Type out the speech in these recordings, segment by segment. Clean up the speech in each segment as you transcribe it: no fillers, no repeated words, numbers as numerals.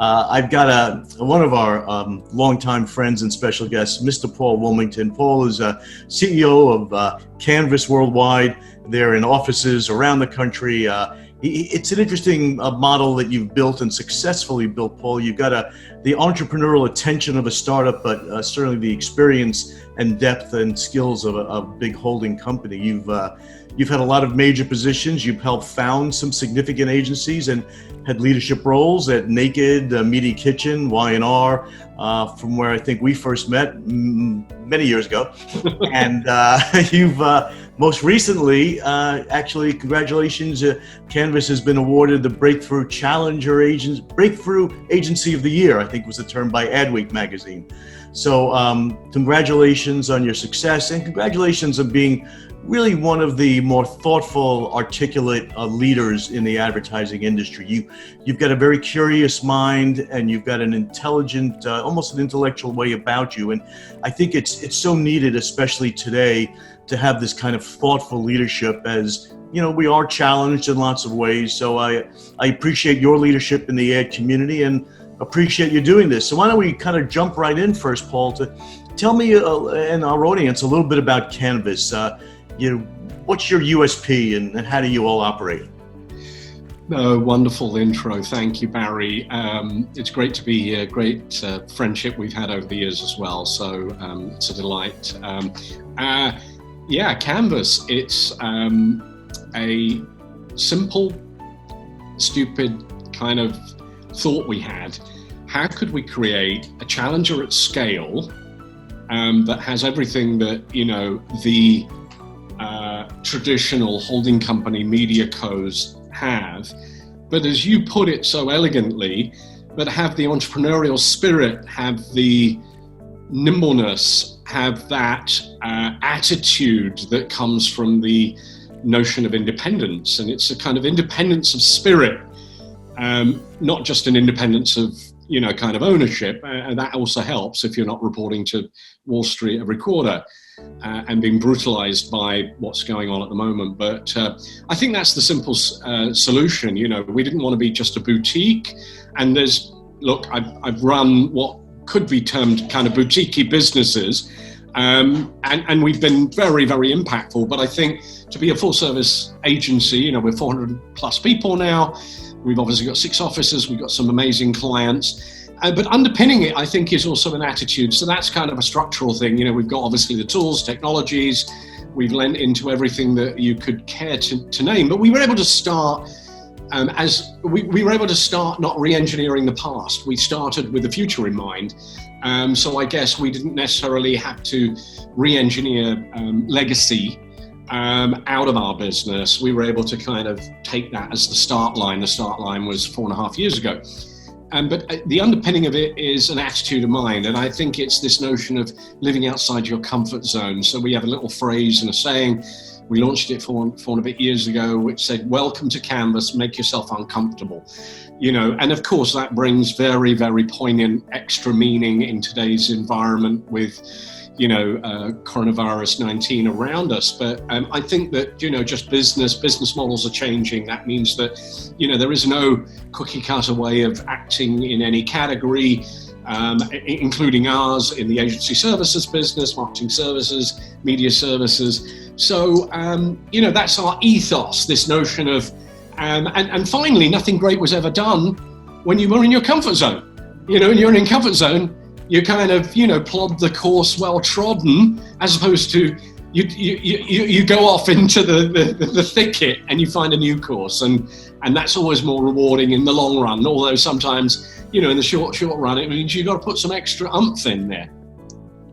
I've got one of our longtime friends and special guests, Mr. Paul Woolmington. Paul is CEO of Canvas Worldwide. They're in offices around the country. It's an interesting model that you've built and successfully built, Paul. You've got the entrepreneurial attention of a startup, but certainly the experience and depth and skills of a big holding company. You've had a lot of major positions. You've helped found some significant agencies and had leadership roles at Naked, Media Kitchen, Y&R, from where I think we first met many years ago. And you've most recently, actually, congratulations, Canvas has been awarded the Breakthrough Agency of the Year, I think was the term, by Adweek magazine. So congratulations on your success, and congratulations on being really one of the more thoughtful, articulate leaders in the advertising industry. You've got a very curious mind, and you've got an intelligent, almost an intellectual way about you. And I think it's so needed, especially today, to have this kind of thoughtful leadership, as you know, we are challenged in lots of ways. So I appreciate your leadership in the ad community and appreciate you doing this. So why don't we kind of jump right in first, Paul, to tell me and our audience a little bit about Canvas. What's your USP and how do you all operate? Wonderful intro. Thank you, Barry. It's great to be here. Great friendship we've had over the years as well. So it's a delight. Canvas. It's a simple, stupid kind of thought we had. How could we create a challenger at scale that has everything that, the traditional holding company media cos have, but as you put it so elegantly, but have the entrepreneurial spirit, have the nimbleness, have that attitude that comes from the notion of independence. And it's a kind of independence of spirit, not just an independence of kind of ownership, and that also helps if you're not reporting to Wall Street every quarter and being brutalized by what's going on at the moment. But I think that's the simple solution. We didn't want to be just a boutique. And I've run what could be termed kind of boutique-y businesses, and we've been very, very impactful. But I think to be a full-service agency, we're 400 plus people now. We've obviously got 6 offices. We've got some amazing clients. But underpinning it, I think, is also an attitude. So that's kind of a structural thing. We've got obviously the tools, technologies. We've lent into everything that you could care to name. But we were able to start we were able to start not re-engineering the past. We started with the future in mind. So I guess we didn't necessarily have to re-engineer legacy out of our business. We were able to kind of take that as the start line. The start line was 4.5 years ago. But the underpinning of it is an attitude of mind. And I think it's this notion of living outside your comfort zone. So we have a little phrase and a saying. We launched it 4 and a bit years ago, which said, welcome to Canvas, make yourself uncomfortable. And of course that brings very, very poignant extra meaning in today's environment with coronavirus 19 around us. But I think that, just business models are changing. That means that, there is no cookie cutter way of acting in any category, including ours in the agency services business, marketing services, media services. So, that's our ethos, this notion of, and finally, nothing great was ever done when you were in your comfort zone. And you're in comfort zone, you kind of, plod the course well trodden, as opposed to you go off into the thicket and you find a new course, and that's always more rewarding in the long run. Although sometimes, in the short run, it means you've got to put some extra oomph in there.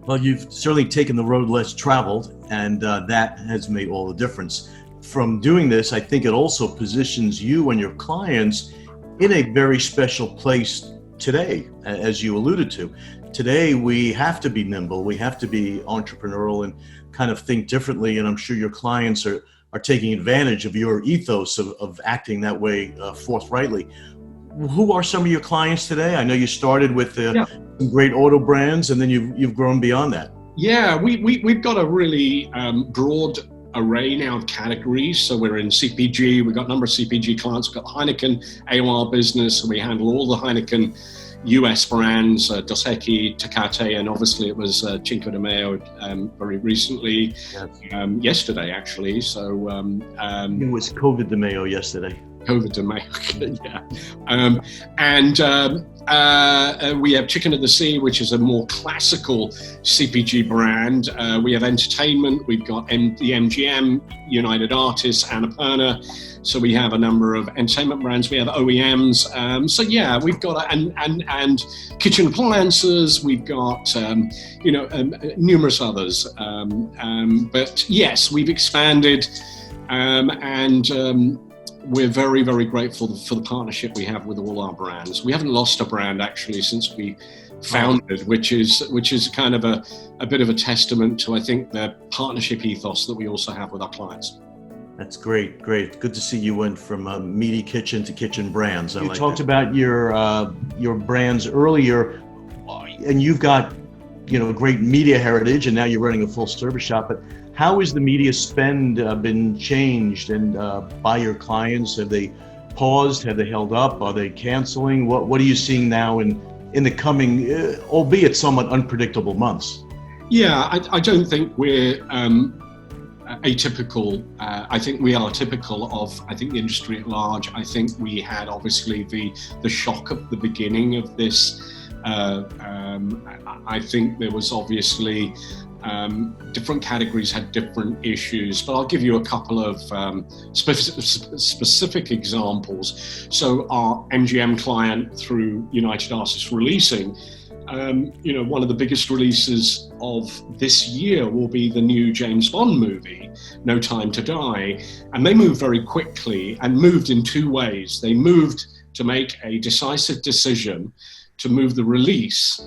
Well, you've certainly taken the road less traveled, and that has made all the difference. From doing this, I think it also positions you and your clients in a very special place today, as you alluded to. Today, we have to be nimble, we have to be entrepreneurial and kind of think differently, and I'm sure your clients are taking advantage of your ethos of acting that way forthrightly. Who are some of your clients today? I know you started with some great auto brands, and then you've grown beyond that. Yeah, we've got a really broad array now of categories. So we're in CPG, we've got a number of CPG clients, we've got the Heineken AOR business, so we handle all the Heineken US brands, Dos Equis, Tecate, and obviously it was Cinco de Mayo very recently, yesterday actually. So it was COVID de Mayo yesterday. COVID de Mayo, yeah. We have Chicken of the Sea, which is a more classical CPG brand. We have entertainment. We've got the MGM, United Artists, Annapurna. So we have a number of entertainment brands. We have OEMs. So yeah, we've got and kitchen appliances. We've got numerous others. But yes, we've expanded, we're very, very grateful for the partnership we have with all our brands. We haven't lost a brand actually since we founded, which is kind of a bit of a testament to, I think, the partnership ethos that we also have with our clients. That's great. Good to see you went from meaty kitchen to kitchen brands. You talked about your brands earlier, and you've got great media heritage, and now you're running a full service shop. But how has the media spend been changed and by your clients? Have they paused? Have they held up? Are they canceling? What are you seeing now in the coming, albeit somewhat unpredictable months? Yeah, I don't think we're atypical. I think we are typical of, the industry at large. I think we had obviously the shock of the beginning of this. I think there was obviously different categories had different issues, but I'll give you a couple of specific examples. So our MGM client, through United Artists Releasing, one of the biggest releases of this year will be the new James Bond movie, No Time to Die. And they moved very quickly and moved in two ways. They moved to make a decisive decision to move the release,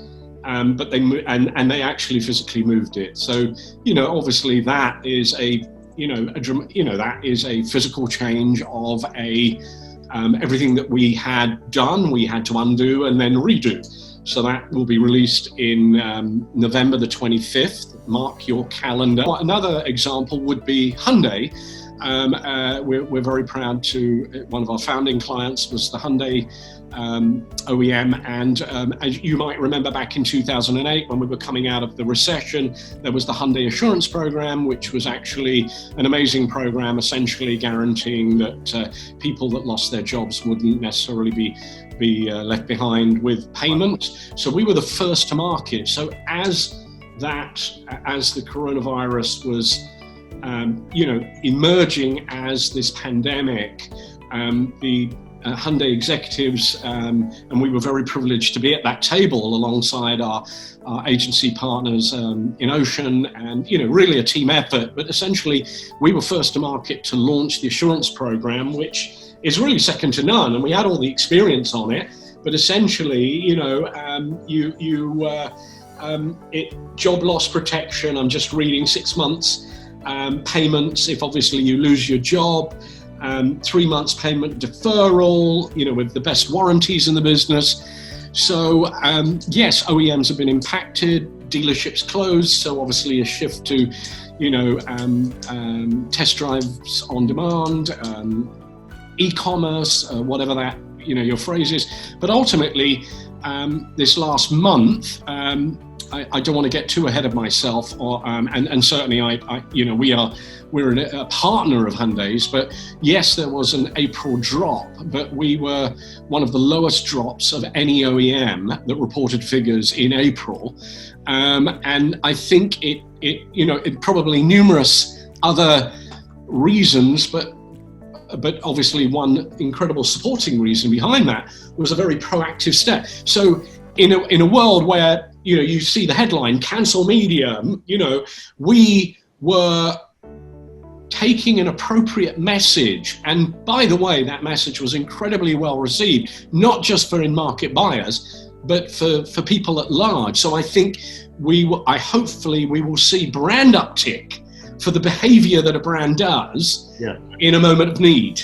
but they actually physically moved it. So, obviously that is that is a physical change of everything that we had done, we had to undo and then redo. So that will be released in November the 25th. Mark your calendar. Another example would be Hyundai. We're very proud to, one of our founding clients was the Hyundai OEM, and as you might remember, back in 2008 when we were coming out of the recession, there was the Hyundai Assurance Program, which was actually an amazing program, essentially guaranteeing that people that lost their jobs wouldn't necessarily be left behind with payment. So we were the first to market. So as the coronavirus was emerging as this pandemic, the Hyundai executives, and we were very privileged to be at that table alongside our agency partners in Ocean, and really a team effort. But essentially, we were first to market to launch the assurance program, which is really second to none, and we had all the experience on it. But essentially, job loss protection. I'm just reading 6 months payments if obviously you lose your job. 3 months payment deferral, with the best warranties in the business. So yes, OEMs have been impacted, dealerships closed, so obviously a shift to, test drives on demand, e-commerce, whatever that, your phrase is. But ultimately, this last month, I don't want to get too ahead of myself, and certainly we're a partner of Hyundai's, but yes, there was an April drop, but we were one of the lowest drops of any OEM that reported figures in April, and I think it probably numerous other reasons, but obviously one incredible supporting reason behind that was a very proactive step. So in a world where you see the headline, cancel media, we were taking an appropriate message. And by the way, that message was incredibly well received, not just for in-market buyers, but for people at large. So I think hopefully we will see brand uptick for the behavior that a brand does in a moment of need.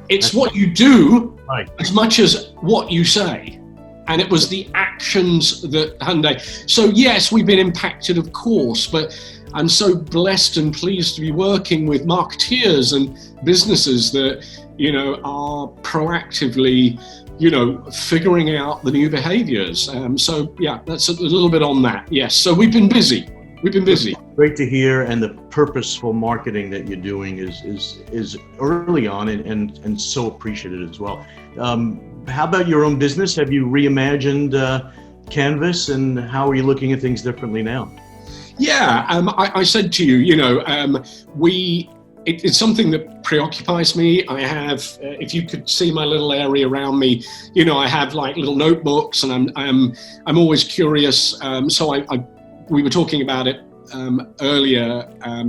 It's what you do as much as what you say. And it was the actions that Hyundai. So yes, we've been impacted, of course, but I'm so blessed and pleased to be working with marketeers and businesses that, are proactively, figuring out the new behaviors. So yeah, that's a little bit on that. Yes. So we've been busy. Great to hear, and the purposeful marketing that you're doing is early on and so appreciated as well. How about your own business? Have you reimagined Canvas, and how are you looking at things differently now? Yeah, I said to you, it's something that preoccupies me. I have, if you could see my little area around me, I have like little notebooks, and I'm always curious. So we were talking about it earlier,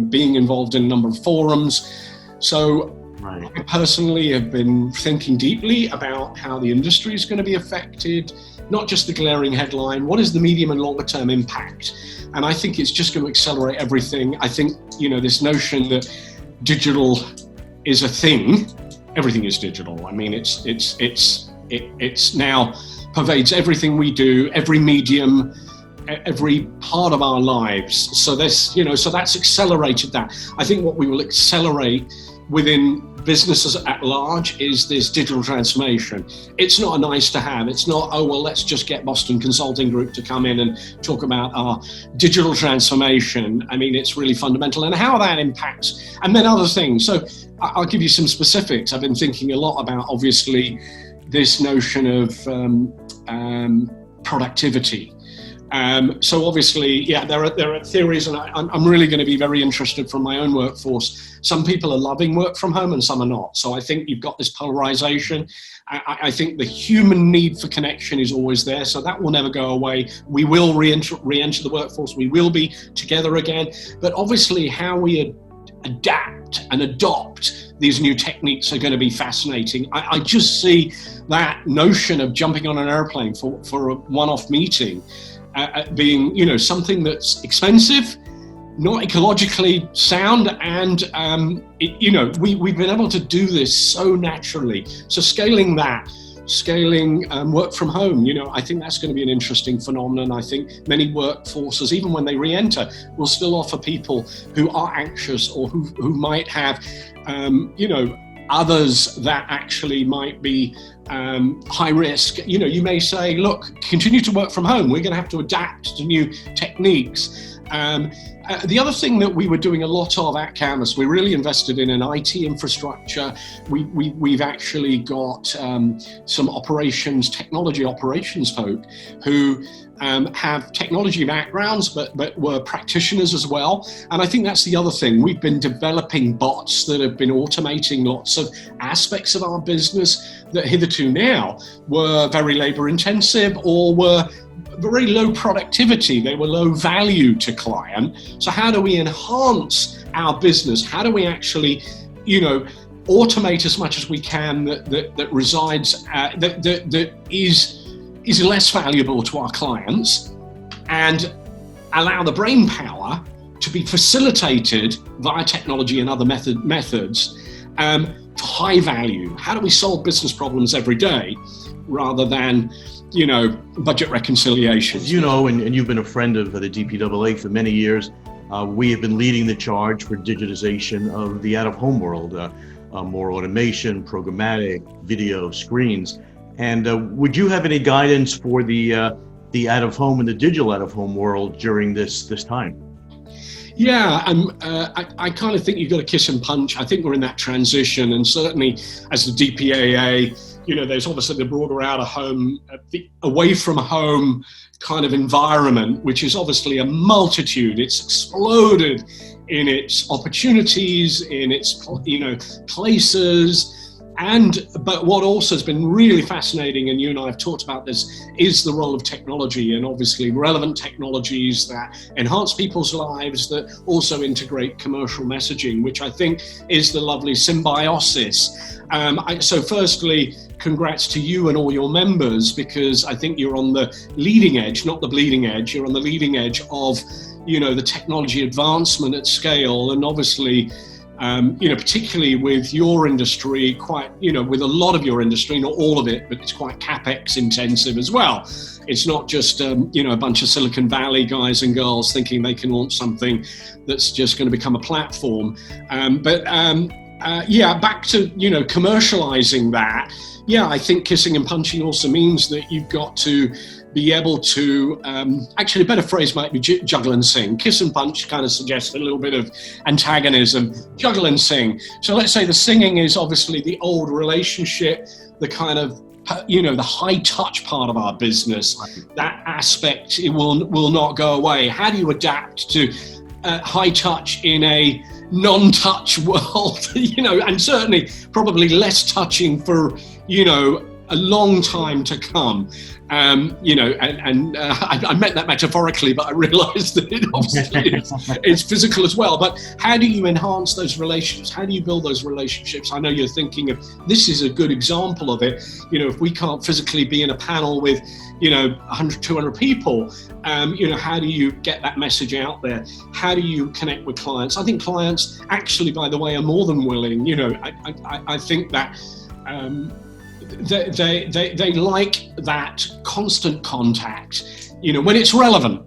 being involved in a number of forums. So right. I personally have been thinking deeply about how the industry is going to be affected, not just the glaring headline. What is the medium and longer term impact? And I think it's just going to accelerate everything. I think, this notion that digital is a thing, everything is digital. I mean, it's now pervades everything we do, every medium, every part of our lives. So so that's accelerated that. I think what we will accelerate within businesses at large is this digital transformation. It's not a nice to have. It's not, let's just get Boston Consulting Group to come in and talk about our digital transformation. I mean, it's really fundamental, and how that impacts, and then other things. So I'll give you some specifics. I've been thinking a lot about, obviously, this notion of productivity. So obviously, yeah, there are theories, and I'm really going to be very interested from my own workforce. Some people are loving work from home and some are not. So I think you've got this polarization. I think the human need for connection is always there. So that will never go away. We will re-enter the workforce. We will be together again. But obviously how we adapt and adopt these new techniques are going to be fascinating. I just see that notion of jumping on an airplane for a one-off meeting being, something that's expensive, not ecologically sound, and we've been able to do this so naturally. So scaling work from home, I think that's going to be an interesting phenomenon. I think many workforces, even when they re-enter, will still offer people who are anxious or who might have, others that actually might be high risk. You may say, look, continue to work from home. We're going to have to adapt to new techniques. The other thing that we were doing a lot of at Canvas, we really invested in an IT infrastructure. We've actually got some technology operations folk who have technology backgrounds, but were practitioners as well. And I think that's the other thing. We've been developing bots that have been automating lots of aspects of our business that hitherto now were very labor intensive or were very low productivity. They were low value to client. So how do we enhance our business? How do we actually, automate as much as we can that resides, that is less valuable to our clients, and allow the brain power to be facilitated via technology and other methods for high value? How do we solve business problems every day rather than budget reconciliation? As you know, and you've been a friend of the DPAA for many years, we have been leading the charge for digitization of the out-of-home world, more automation, programmatic, video, screens. And would you have any guidance for the out-of-home and the digital out-of-home world during this time? Yeah, I kind of think you've got to kiss and punch. I think we're in that transition, and certainly as the DPAA, there's obviously the broader out-of-home, away from home kind of environment, which is obviously a multitude. It's exploded in its opportunities, in its places. But what also has been really fascinating, and you and I have talked about this, is the role of technology, and obviously relevant technologies that enhance people's lives, that also integrate commercial messaging, which I think is the lovely symbiosis. So firstly, congrats to you and all your members, because I think you're on the leading edge, not the bleeding edge. You're on the leading edge of, the technology advancement at scale, and obviously Particularly with your industry, with a lot of your industry, not all of it, but it's quite CapEx intensive as well. It's not just, a bunch of Silicon Valley guys and girls thinking they can launch something that's just going to become a platform. Back to, commercializing that. Yeah, I think kissing and punching also means that you've got to be able to, actually a better phrase might be juggle and sing. Kiss and punch kind of suggests a little bit of antagonism. Juggle and sing. So let's say the singing is obviously the old relationship, the kind of, the high touch part of our business. That aspect, it will not go away. How do you adapt to high touch in a non-touch world, and certainly probably less touching for, a long time to come. I meant that metaphorically, but I realized that it obviously is physical as well. But how do you enhance those relationships? How do you build those relationships? I know you're thinking of, this is a good example of it. If we can't physically be in a panel with, 100, 200 people, how do you get that message out there? How do you connect with clients? I think clients actually, by the way, are more than willing. I think that they like that constant contact, when it's relevant.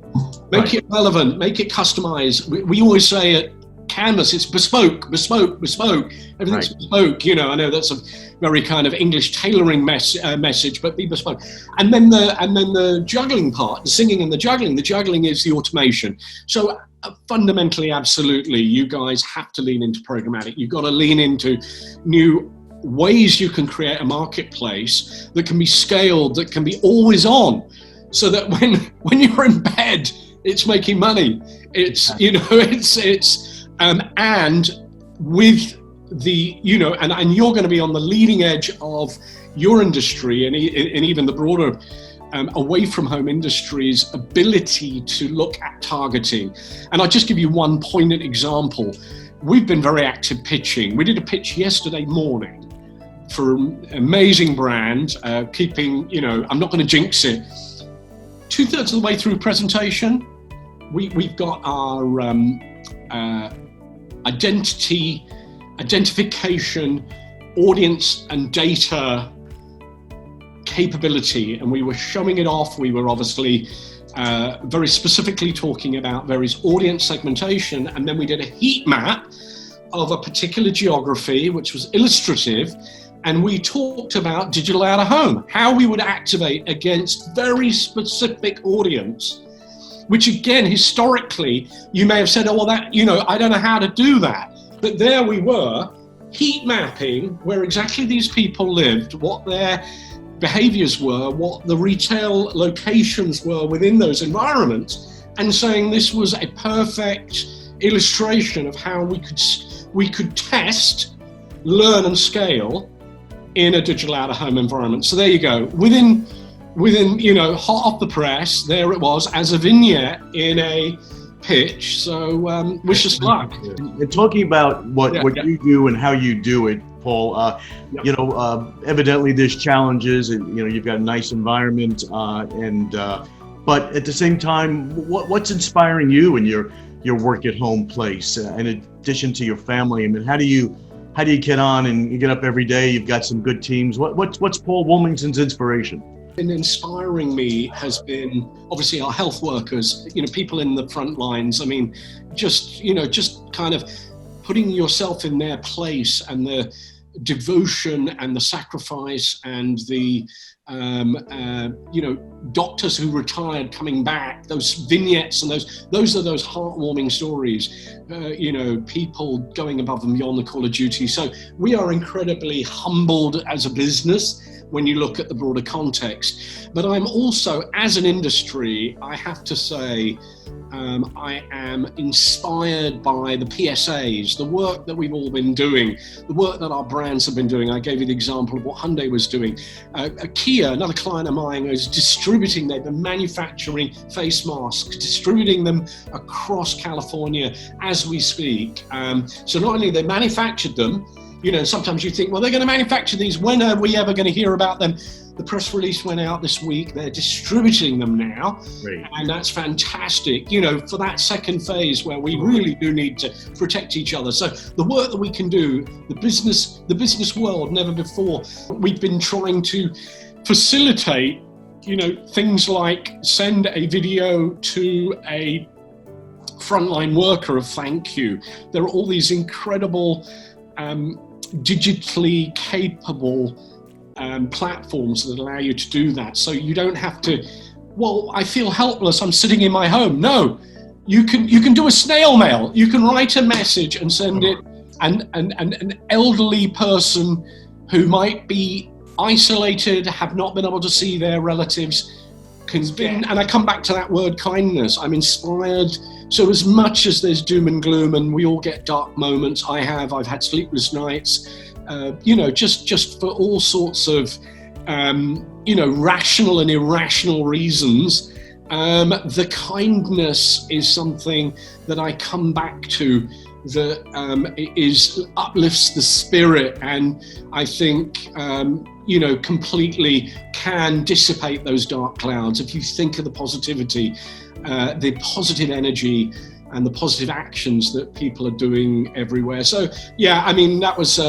Make it relevant, make it customized. We always say at Canvas, it's bespoke. Everything's bespoke. I know that's a very kind of English tailoring message, but be bespoke. And then the juggling part, the singing and the juggling. The juggling is the automation. So fundamentally, absolutely, you guys have to lean into programmatic. You've got to lean into new ways you can create a marketplace that can be scaled, that can be always on, so that when you're in bed, it's making money. And with the, and you're going to be on the leading edge of your industry and even the broader away from home industry's ability to look at targeting. And I'll just give you one poignant example. We've been very active pitching. We did a pitch yesterday morning for an amazing brand, keeping, I'm not going to jinx it. 2/3 of the way through presentation, we've got our identification, audience and data capability, and we were showing it off. We were obviously very specifically talking about various audience segmentation, and then we did a heat map of a particular geography, which was illustrative. And we talked about digital out of home, how we would activate against very specific audience, which again, historically, you may have said, oh, well, that, I don't know how to do that. But there we were, heat mapping where exactly these people lived, what their behaviors were, what the retail locations were within those environments, and saying this was a perfect illustration of how we could test, learn and scale in a digital out-of-home environment. So there you go. Within hot off the press, there it was as a vignette in a pitch. So wish us luck. And talking about what you do and how you do it, Paul, evidently there's challenges, and you've got a nice environment, but at the same time, what's inspiring you in your work at home place, in addition to your family? I mean, how do you get on and you get up every day? You've got some good teams. What's Paul Woolmington's inspiration? And inspiring me has been obviously our health workers, people in the front lines. I mean, just kind of putting yourself in their place, and the devotion and the sacrifice and the doctors who retired coming back, those vignettes, and those are those heartwarming stories, people going above and beyond the call of duty. So we are incredibly humbled as a business when you look at the broader context. But I'm also, as an industry, I have to say, I am inspired by the PSAs, the work that we've all been doing, the work that our brands have been doing. I gave you the example of what Hyundai was doing. Kia, another client of mine, is distributing, they've been manufacturing face masks, distributing them across California as we speak. So not only they manufactured them, sometimes you think, well, they're going to manufacture these, when are we ever going to hear about them? The press release went out this week. They're distributing them now. Great. And that's fantastic, you know, for that second phase where we really do need to protect each other. So the work that we can do, the business world, never before, we've been trying to facilitate, you know, things like send a video to a frontline worker of thank you. There are all these incredible digitally capable platforms that allow you to do that. So you don't have to, well, I feel helpless, I'm sitting in my home. No, you can do a snail mail. You can write a message and send it, and an elderly person who might be isolated, have not been able to see their relatives, and I come back to that word kindness. I'm inspired. So as much as there's doom and gloom and we all get dark moments, I've had sleepless nights, you know, just for all sorts of, you know, rational and irrational reasons. The kindness is something that I come back to, that uplifts the spirit, and I think you know, completely can dissipate those dark clouds. If you think of the positivity, the positive energy and the positive actions that people are doing everywhere. So yeah, I mean, that was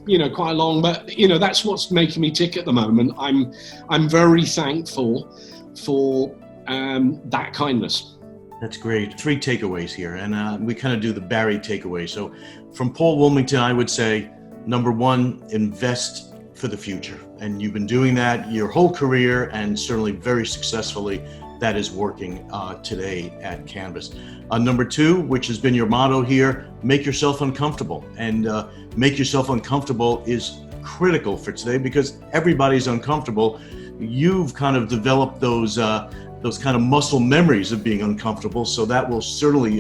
you know, quite long, but you know, that's what's making me tick at the moment. I'm very thankful for that kindness. That's great. 3 takeaways here, and we kind of do the Barry takeaway. So from Paul Woolmington, I would say, number 1, invest for the future. And you've been doing that your whole career, and certainly very successfully. That is working today at Canvas. Number 2, which has been your motto here, make yourself uncomfortable. And make yourself uncomfortable is critical for today because everybody's uncomfortable. You've kind of developed those kind of muscle memories of being uncomfortable. So that will certainly,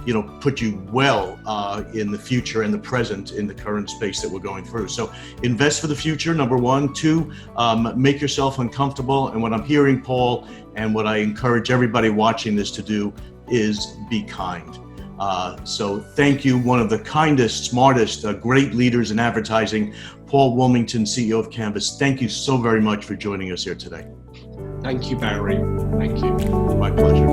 you know, put you well in the future and the present in the current space that we're going through. So invest for the future, number 1. 2, make yourself uncomfortable. And what I'm hearing, Paul, and what I encourage everybody watching this to do is be kind. So thank you, one of the kindest, smartest, great leaders in advertising, Paul Woolmington, CEO of Canvas. Thank you so very much for joining us here today. Thank you, Barry. Thank you. My pleasure.